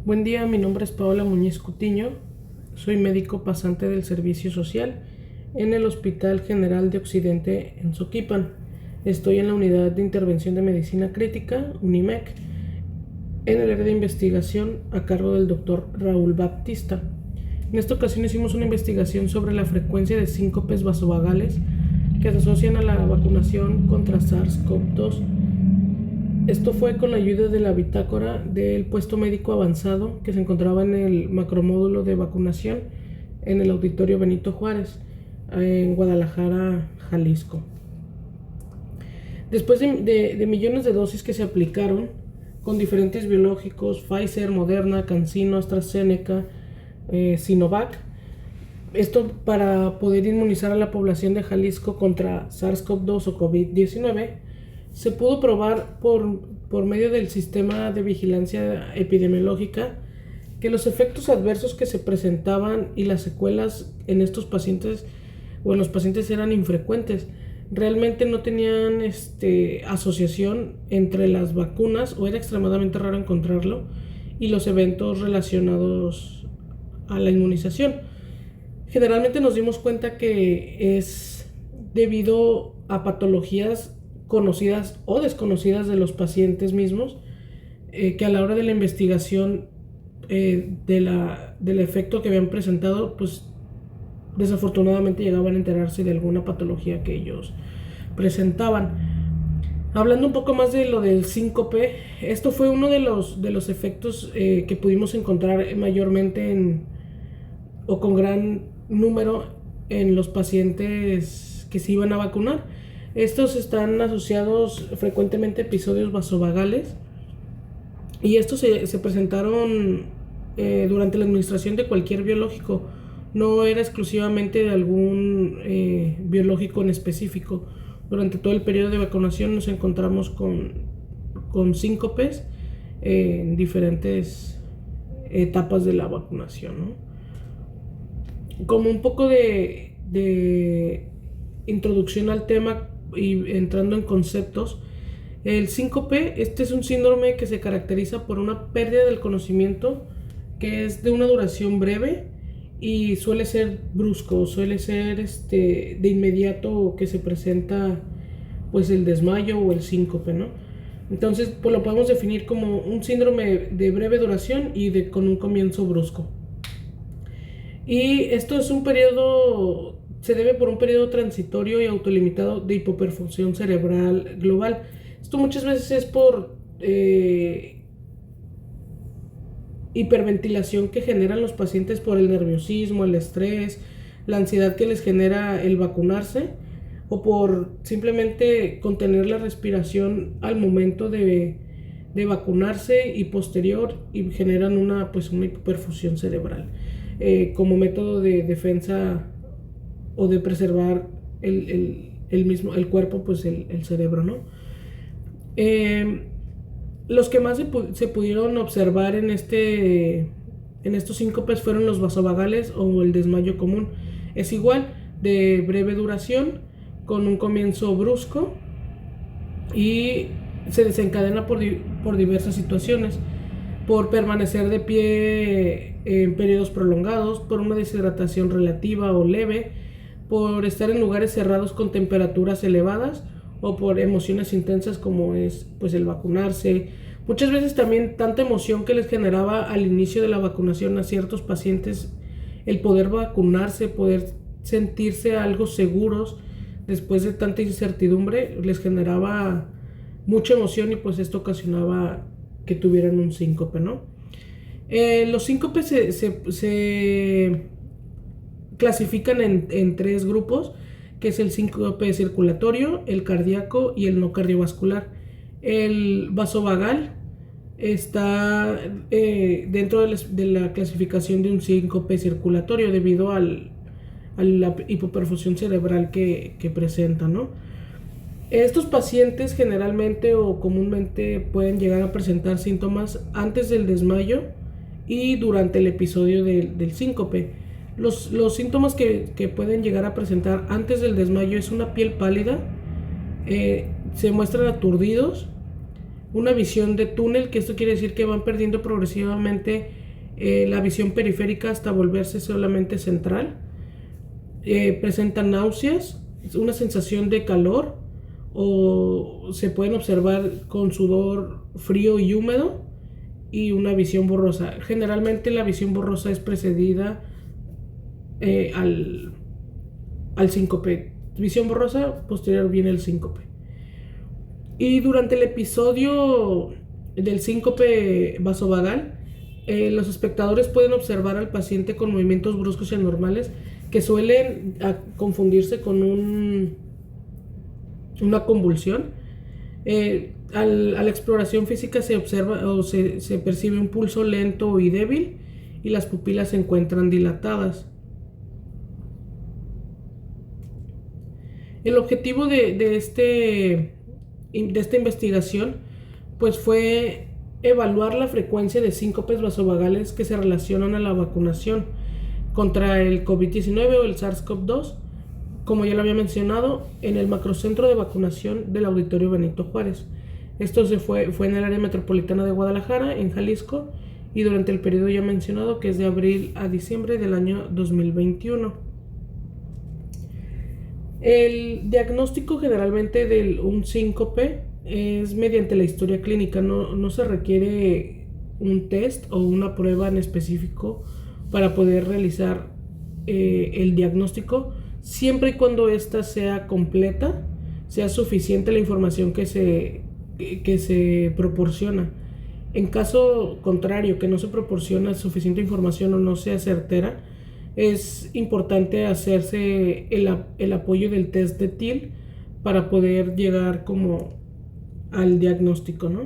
Buen día, mi nombre es Paola Muñiz Cutiño, soy médico pasante del Servicio Social en el Hospital General de Occidente en Soquipan. Estoy en la Unidad de Intervención de Medicina Crítica, UNIMEC, en el área de investigación a cargo del Dr. Raúl Baptista. En esta ocasión hicimos una investigación sobre la frecuencia de síncopes vasovagales que se asocian a la vacunación contra SARS-CoV-2. Esto fue con la ayuda de la bitácora del puesto médico avanzado que se encontraba en el macromódulo de vacunación en el Auditorio Benito Juárez, en Guadalajara, Jalisco. Después de millones de dosis que se aplicaron con diferentes biológicos, Pfizer, Moderna, CanSino, AstraZeneca, Sinovac, esto para poder inmunizar a la población de Jalisco contra SARS-CoV-2 o COVID-19, se pudo probar por medio del sistema de vigilancia epidemiológica que los efectos adversos que se presentaban y las secuelas en estos pacientes o en los pacientes eran infrecuentes. Realmente no tenían asociación entre las vacunas, o era extremadamente raro encontrarlo, y los eventos relacionados a la inmunización. Generalmente nos dimos cuenta que es debido a patologías conocidas o desconocidas de los pacientes mismos, que a la hora de la investigación del efecto que habían presentado, pues desafortunadamente llegaban a enterarse de alguna patología que ellos presentaban. Hablando un poco más de lo del síncope, esto fue uno de los efectos que pudimos encontrar mayormente o con gran número en los pacientes que se iban a vacunar. Estos están asociados frecuentemente a episodios vasovagales, y estos se presentaron durante la administración de cualquier biológico. No era exclusivamente de algún biológico en específico. Durante todo el periodo de vacunación nos encontramos con síncopes en diferentes etapas de la vacunación, ¿no? Como un poco de introducción al tema y entrando en conceptos, el síncope, es un síndrome que se caracteriza por una pérdida del conocimiento que es de una duración breve y suele ser brusco, suele ser de inmediato que se presenta pues el desmayo o el síncope, ¿no? Entonces pues lo podemos definir como un síndrome de breve duración y con un comienzo brusco. Y esto es un periodo, se debe por un periodo transitorio y autolimitado de hipoperfusión cerebral global. Esto muchas veces es por hiperventilación que generan los pacientes por el nerviosismo, el estrés, la ansiedad que les genera el vacunarse, o por simplemente contener la respiración al momento de vacunarse y posterior, y generan una hipoperfusión cerebral como método de defensa o de preservar el cuerpo, pues el cerebro, ¿no? Los que más se pudieron observar en estos síncopes fueron los vasovagales o el desmayo común. Es igual, de breve duración, con un comienzo brusco, y se desencadena por diversas situaciones: por permanecer de pie en periodos prolongados, por una deshidratación relativa o leve, por estar en lugares cerrados con temperaturas elevadas, o por emociones intensas como es pues el vacunarse. Muchas veces también tanta emoción que les generaba al inicio de la vacunación a ciertos pacientes el poder vacunarse, poder sentirse algo seguros después de tanta incertidumbre, les generaba mucha emoción, y pues esto ocasionaba que tuvieran un síncope, ¿no? Los síncopes se clasifican en tres grupos, que es el síncope circulatorio, el cardíaco y el no cardiovascular. El vasovagal está dentro de la clasificación de un síncope circulatorio debido a la hipoperfusión cerebral que presenta, ¿no? Estos pacientes generalmente o comúnmente pueden llegar a presentar síntomas antes del desmayo y durante el episodio del síncope. Los síntomas que pueden llegar a presentar antes del desmayo es una piel pálida, se muestran aturdidos, una visión de túnel, que esto quiere decir que van perdiendo progresivamente la visión periférica hasta volverse solamente central. Presentan náuseas, una sensación de calor, o se pueden observar con sudor frío y húmedo, y una visión borrosa. Generalmente la visión borrosa es precedida al síncope. Visión borrosa, posterior viene el síncope. Y durante el episodio del síncope vasovagal, los espectadores pueden observar al paciente con movimientos bruscos y anormales que suelen confundirse con una convulsión. A la exploración física se observa o se percibe un pulso lento y débil, y las pupilas se encuentran dilatadas. El objetivo de esta investigación pues fue evaluar la frecuencia de síncopes vasovagales que se relacionan a la vacunación contra el COVID-19 o el SARS-CoV-2, como ya lo había mencionado, en el macrocentro de vacunación del Auditorio Benito Juárez. Esto fue en el área metropolitana de Guadalajara, en Jalisco, y durante el periodo ya mencionado, que es de abril a diciembre del año 2021. El diagnóstico generalmente de un síncope es mediante la historia clínica. No se requiere un test o una prueba en específico para poder realizar el diagnóstico, siempre y cuando ésta sea completa, sea suficiente la información que se proporciona. En caso contrario, que no se proporciona suficiente información o no sea certera, es importante hacerse el apoyo del test de Thiel para poder llegar como al diagnóstico, ¿no?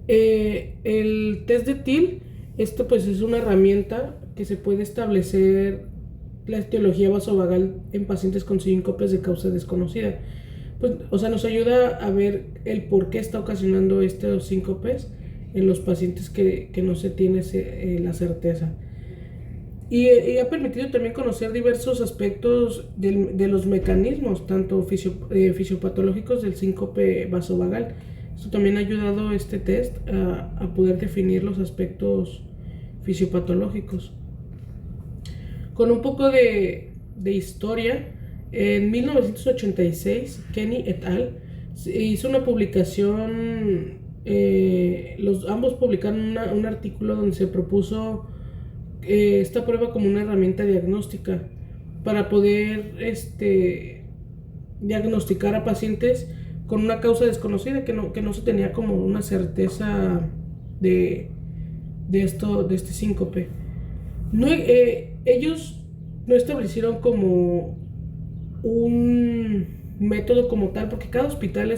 El test de Thiel, esto pues es una herramienta que se puede establecer la etiología vasovagal en pacientes con síncopes de causa desconocida. Pues, o sea, nos ayuda a ver el por qué está ocasionando estos síncopes en los pacientes que no se tiene la certeza. Y ha permitido también conocer diversos aspectos de los mecanismos, tanto fisiopatológicos del síncope vasovagal. Esto también ha ayudado este test a poder definir los aspectos fisiopatológicos. Con un poco de historia, en 1986, Kenny et al. Hizo una publicación, ambos publicaron un artículo donde se propuso esta prueba como una herramienta diagnóstica para poder diagnosticar a pacientes con una causa desconocida, que no se tenía como una certeza de este síncope. Ellos no establecieron como un método como tal, porque cada hospital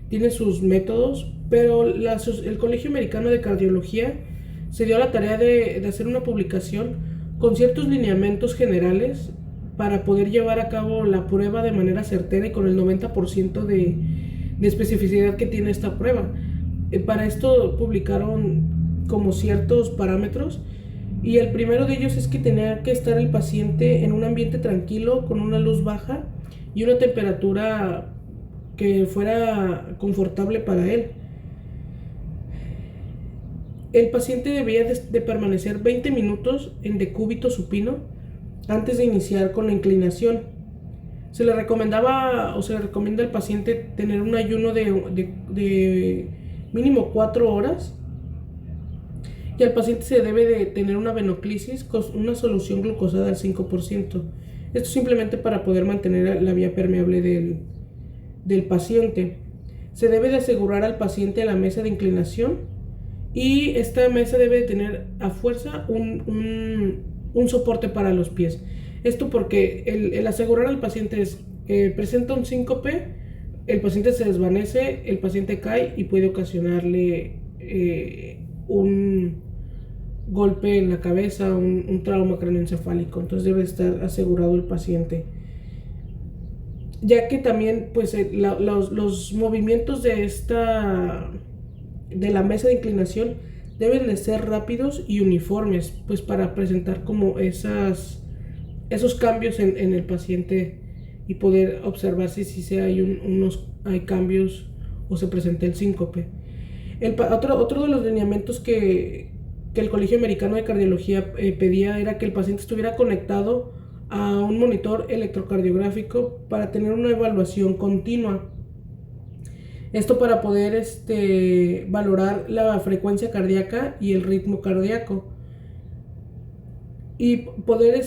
tiene sus métodos, pero el Colegio Americano de Cardiología se dio a la tarea de hacer una publicación con ciertos lineamientos generales para poder llevar a cabo la prueba de manera certera y con el 90% de especificidad que tiene esta prueba. Para esto publicaron como ciertos parámetros, y el primero de ellos es que tenía que estar el paciente en un ambiente tranquilo, con una luz baja y una temperatura que fuera confortable para él. El paciente debía de permanecer 20 minutos en decúbito supino antes de iniciar con la inclinación. Se le recomienda al paciente tener un ayuno de mínimo 4 horas, y al paciente se debe de tener una venoclisis con una solución glucosada al 5%. Esto simplemente para poder mantener la vía permeable del paciente. Se debe de asegurar al paciente a la mesa de inclinación, y esta mesa debe de tener a fuerza un soporte para los pies. Esto porque el asegurar al paciente presenta un síncope, el paciente se desvanece, el paciente cae y puede ocasionarle un golpe en la cabeza, un trauma craneoencefálico. Entonces debe estar asegurado el paciente, ya que también pues los movimientos de la mesa de inclinación deben de ser rápidos y uniformes, pues para presentar como esos cambios en el paciente y poder observar si hay cambios o se presenta el síncope. Otro de los lineamientos que el Colegio Americano de Cardiología pedía era que el paciente estuviera conectado a un monitor electrocardiográfico para tener una evaluación continua. Esto para poder valorar la frecuencia cardíaca y el ritmo cardíaco y poder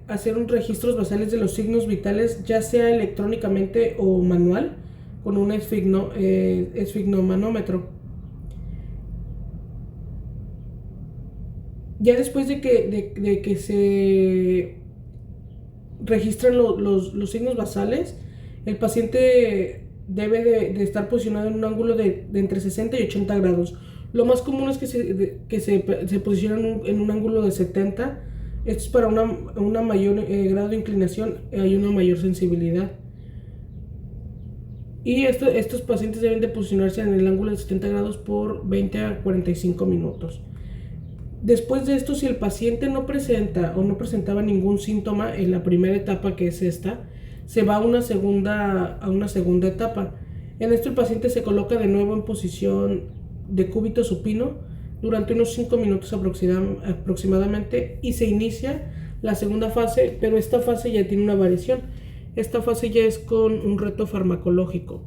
hacer registros basales de los signos vitales, ya sea electrónicamente o manual, con un esfigmomanómetro. Ya después de que se registran los signos basales, el paciente debe de estar posicionado en un ángulo de entre 60 y 80 grados. Lo más común es que se posicione en un ángulo de 70. Esto es para una mayor grado de inclinación, hay una mayor sensibilidad. Y estos pacientes deben de posicionarse en el ángulo de 70 grados por 20 a 45 minutos. Después de esto, si el paciente no presentaba ningún síntoma en la primera etapa, que es esta, se va a una segunda etapa. En esto el paciente se coloca de nuevo en posición de cúbito supino durante unos 5 minutos aproximadamente y se inicia la segunda fase, pero esta fase ya tiene una variación. Esta fase ya es con un reto farmacológico,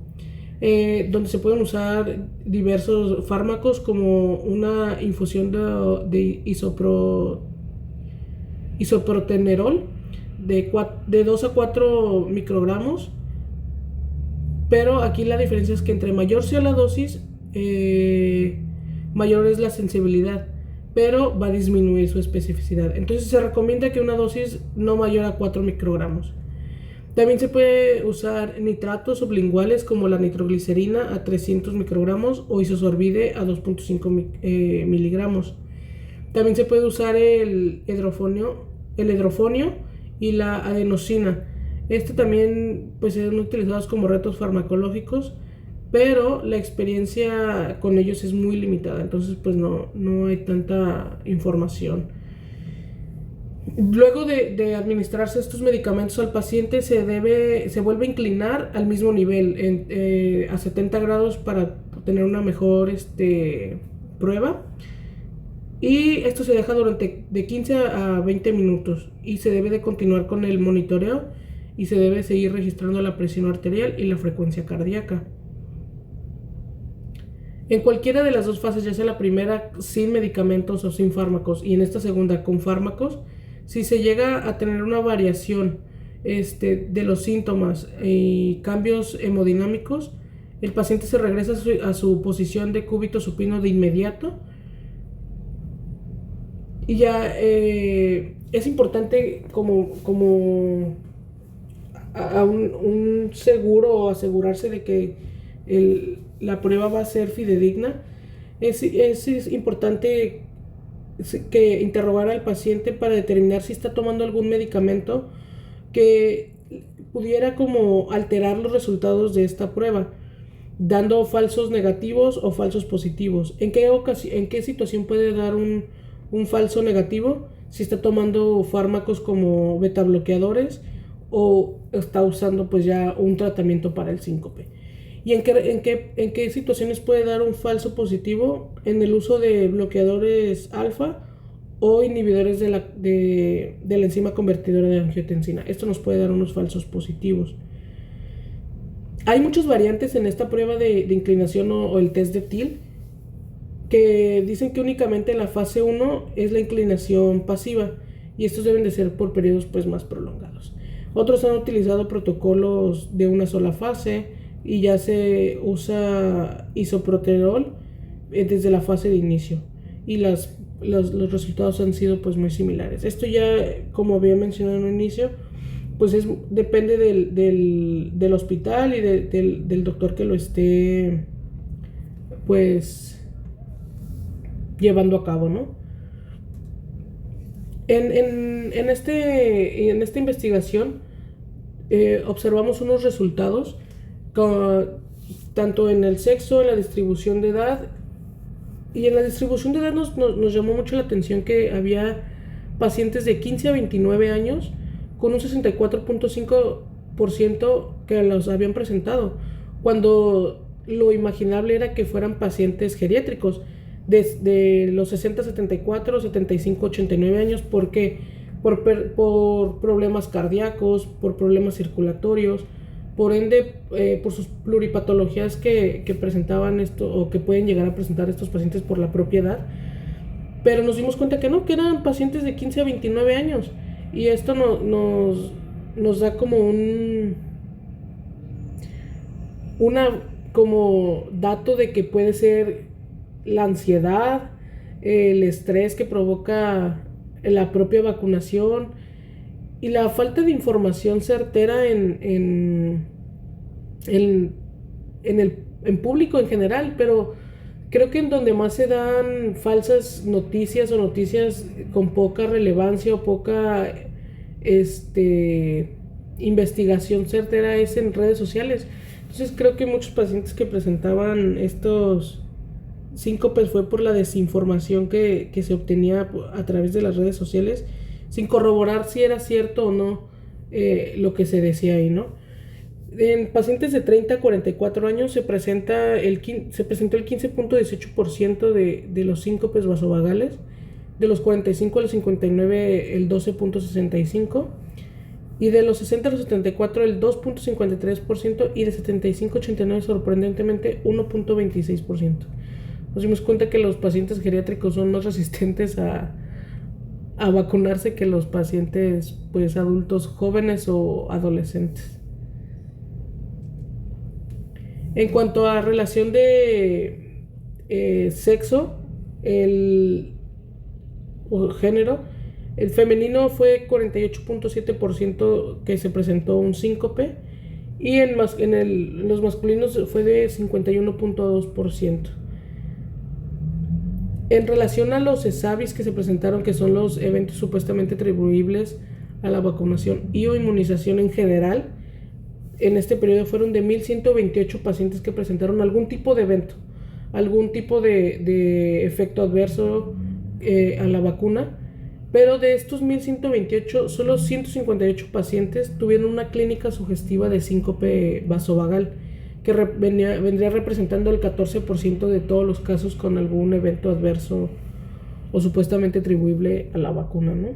donde se pueden usar diversos fármacos como una infusión de isoprotenerol de 2 a 4 microgramos, pero aquí la diferencia es que entre mayor sea la dosis, mayor es la sensibilidad, pero va a disminuir su especificidad. Entonces se recomienda que una dosis no mayor a 4 microgramos. También se puede usar nitratos sublinguales como la nitroglicerina a 300 microgramos o isosorbide a 2.5 miligramos. También se puede usar el hidrofonio y la adenosina. También pues son utilizados como retos farmacológicos, pero la experiencia con ellos es muy limitada, entonces pues no hay tanta información. Luego de administrarse estos medicamentos al paciente se vuelve a inclinar al mismo nivel, a 70 grados para tener una mejor prueba. Y esto se deja durante de 15 a 20 minutos y se debe de continuar con el monitoreo y se debe seguir registrando la presión arterial y la frecuencia cardíaca. En cualquiera de las dos fases, ya sea la primera sin medicamentos o sin fármacos y en esta segunda con fármacos, si se llega a tener una variación de los síntomas y cambios hemodinámicos, el paciente se regresa a su posición de cúbito supino de inmediato. Y ya es importante como a un seguro o asegurarse de que la prueba va a ser fidedigna. Es importante que interrogar al paciente para determinar si está tomando algún medicamento que pudiera como alterar los resultados de esta prueba, dando falsos negativos o falsos positivos. ¿En qué situación puede dar un falso negativo? Si está tomando fármacos como beta bloqueadores o está usando pues ya un tratamiento para el síncope. ¿Y en qué situaciones puede dar un falso positivo? En el uso de bloqueadores alfa o inhibidores de la enzima convertidora de angiotensina. Esto nos puede dar unos falsos positivos. Hay muchas variantes en esta prueba de inclinación o el test de Thiel, que dicen que únicamente la fase 1 es la inclinación pasiva y estos deben de ser por periodos pues más prolongados. Otros han utilizado protocolos de una sola fase y ya se usa isoproterenol desde la fase de inicio y los resultados han sido pues muy similares. Esto ya, como había mencionado en un inicio, pues depende del hospital y del doctor que lo esté pues llevando a cabo, ¿no? En esta investigación observamos unos resultados tanto en el sexo, en la distribución de edad. Y en la distribución de edad nos llamó mucho la atención que había pacientes de 15 a 29 años con un 64.5% 50% que los habían presentado, cuando lo imaginable era que fueran pacientes geriátricos desde los 60, 74, 75, 89 años. ¿Por qué? Por problemas cardíacos, por problemas circulatorios, por ende, por sus pluripatologías que presentaban esto, o que pueden llegar a presentar estos pacientes por la propia edad. Pero nos dimos cuenta que no, que eran pacientes de 15 a 29 años. Y esto nos da como como dato de que puede ser la ansiedad, el estrés que provoca la propia vacunación y la falta de información certera en público en general. Pero creo que en donde más se dan falsas noticias o noticias con poca relevancia o poca investigación certera es en redes sociales. Entonces creo que muchos pacientes que presentaban estos síncopes fue por la desinformación que se obtenía a través de las redes sociales, sin corroborar si era cierto o no lo que se decía ahí, ¿no? En pacientes de 30 a 44 años se presentó el 15.18% de los síncopes vasovagales, de los 45 a los 59 el 12.65%, y de los 60 a los 74 el 2.53%, y de 75 a 89 sorprendentemente 1.26%. Nos dimos cuenta que los pacientes geriátricos son más resistentes a vacunarse que los pacientes pues adultos jóvenes o adolescentes. En cuanto a relación de sexo o género, el femenino fue 48.7% que se presentó un síncope, y los masculinos fue de 51.2%. En relación a los ESAVIs que se presentaron, que son los eventos supuestamente atribuibles a la vacunación y o inmunización en general, en este periodo fueron de 1.128 pacientes que presentaron algún tipo de evento, algún tipo de efecto adverso a la vacuna. Pero de estos 1.128, solo 158 pacientes tuvieron una clínica sugestiva de síncope vasovagal, que vendría representando el 14% de todos los casos con algún evento adverso o supuestamente atribuible a la vacuna, ¿no?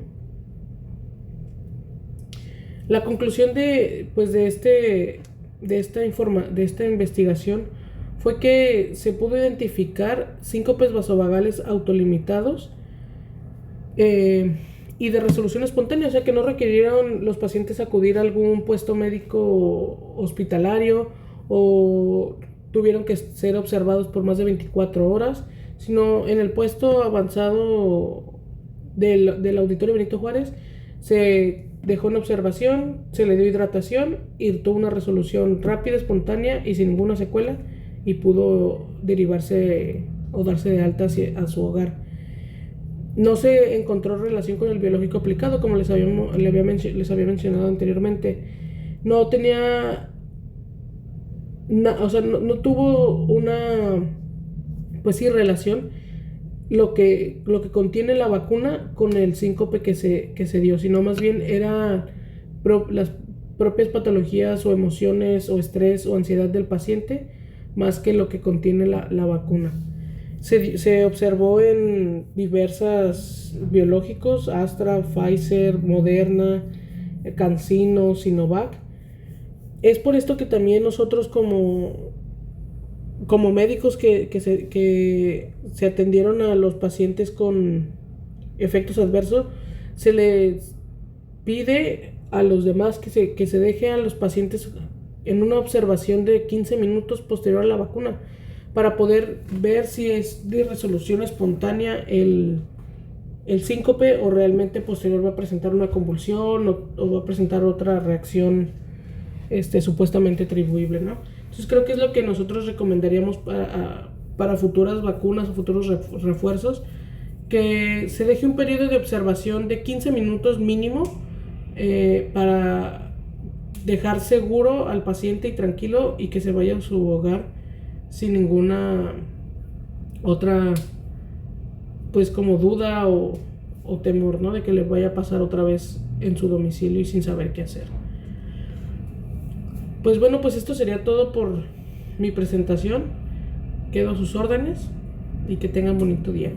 La conclusión de esta investigación fue que se pudo identificar síncopes vasovagales autolimitados y de resolución espontánea, o sea que no requirieron los pacientes acudir a algún puesto médico hospitalario o tuvieron que ser observados por más de 24 horas, sino en el puesto avanzado del Auditorio Benito Juárez se dejó en observación, se le dio hidratación y tuvo una resolución rápida, espontánea y sin ninguna secuela, y pudo derivarse o darse de alta a su hogar. No se encontró relación con el biológico aplicado, como les había mencionado anteriormente. No tenía, no tuvo una, pues sí, relación lo que contiene la vacuna con el síncope que se dio, sino más bien era las propias patologías o emociones o estrés o ansiedad del paciente, más que lo que contiene la vacuna. Se observó en diversos biológicos, Astra, Pfizer, Moderna, CanSino, Sinovac. Es por esto que también nosotros como médicos que se atendieron a los pacientes con efectos adversos, se les pide a los demás que se deje a los pacientes en una observación de 15 minutos posterior a la vacuna, para poder ver si es de resolución espontánea el síncope o realmente posterior va a presentar una convulsión o va a presentar otra reacción supuestamente atribuible, ¿no? Entonces creo que es lo que nosotros recomendaríamos para futuras vacunas o futuros refuerzos, que se deje un periodo de observación de 15 minutos mínimo para dejar seguro al paciente y tranquilo, y que se vaya a su hogar sin ninguna otra pues como duda o temor, ¿no?, de que le vaya a pasar otra vez en su domicilio y sin saber qué hacer. Pues bueno, pues esto sería todo por mi presentación. Quedo a sus órdenes y que tengan bonito día.